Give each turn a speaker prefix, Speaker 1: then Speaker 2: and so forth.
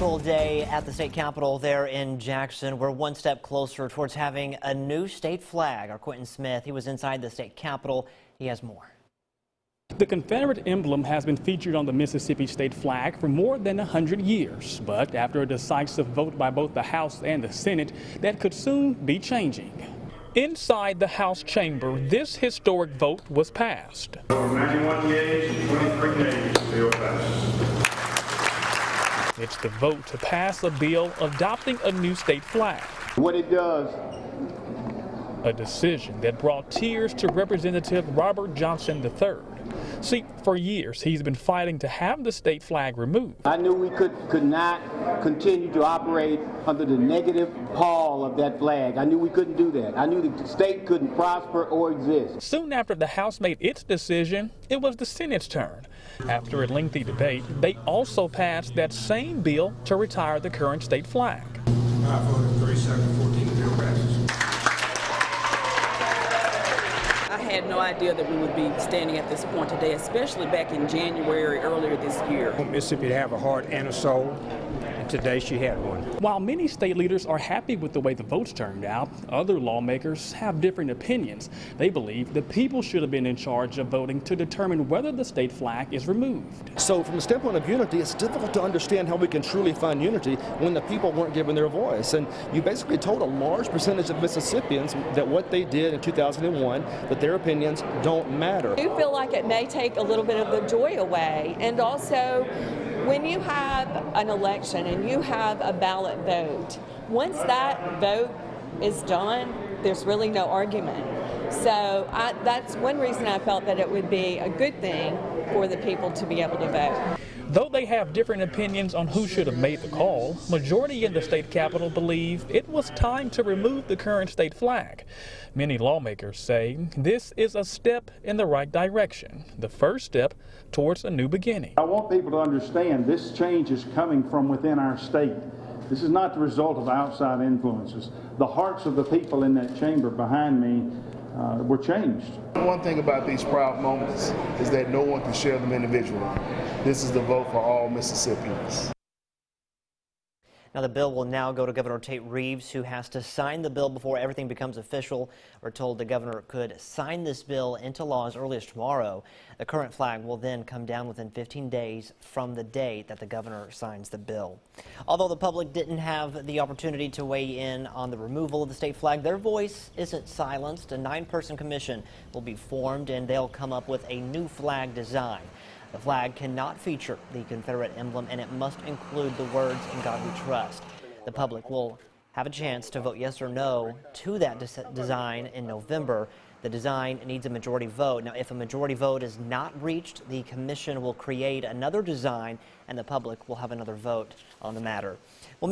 Speaker 1: historical day at the state capitol there in Jackson. We're one step closer towards having a new state flag. Our Quentin Smith, he was inside the state capitol. He has more.
Speaker 2: The Confederate emblem has been featured on the Mississippi state flag for more than 100 years. But after a decisive vote by both the House and the Senate, that could soon be changing. Inside the House chamber, this historic vote was passed.
Speaker 3: 91 yeas, 23 nays, bill passes.
Speaker 2: It's the vote to pass a bill adopting a new state flag.
Speaker 4: What it does.
Speaker 2: A decision that brought tears to Representative Robert Johnson III. See, for years he's been fighting to have the state flag removed.
Speaker 4: I knew we could not continue to operate under the negative pall of that flag. I knew we couldn't do that. I knew the state couldn't prosper or exist.
Speaker 2: Soon after the House made its decision, it was the Senate's turn. After a lengthy debate, they also passed that same bill to retire the current state flag.
Speaker 3: I voted 37-14, the bill passes.
Speaker 5: I had no idea that we would be standing at this point today, especially back in January earlier this year.
Speaker 6: Mississippi to have a heart and a soul, and today she had one.
Speaker 2: While many state leaders are happy with the way the votes turned out, other lawmakers have different opinions. They believe the people should have been in charge of voting to determine whether the state flag is removed.
Speaker 7: So from the standpoint of unity, it's difficult to understand how we can truly find unity when the people weren't given their voice. And you basically told a large percentage of Mississippians that what they did in 2001, that their opinions don't matter.
Speaker 8: I do feel like it may take a little bit of the joy away. And also, when you have an election and you have a ballot vote, once that vote is done, there's really no argument. So that's one reason I felt that it would be a good thing for the people to be able to vote.
Speaker 2: Though they have different opinions on who should have made the call, majority in the state capitol believe it was time to remove the current state flag. Many lawmakers say this is a step in the right direction, the first step towards a new beginning.
Speaker 9: I want people to understand this change is coming from within our state. This is not the result of outside influences. The hearts of the people in that chamber behind me were changed.
Speaker 10: One thing about these proud moments is that no one can share them individually. This is the vote for all Mississippians.
Speaker 1: Now the bill will now go to Governor Tate Reeves, who has to sign the bill before everything becomes official. We're told the governor could sign this bill into law as early as tomorrow. The current flag will then come down within 15 days from the date that the governor signs the bill. Although the public didn't have the opportunity to weigh in on the removal of the state flag, their voice isn't silenced. A 9-person commission will be formed and they'll come up with a new flag design. The flag cannot feature the Confederate emblem, and it must include the words "In God We Trust." The public will have a chance to vote yes or no to that design in November. The design needs a majority vote. Now, if a majority vote is not reached, the commission will create another design, and the public will have another vote on the matter. Well,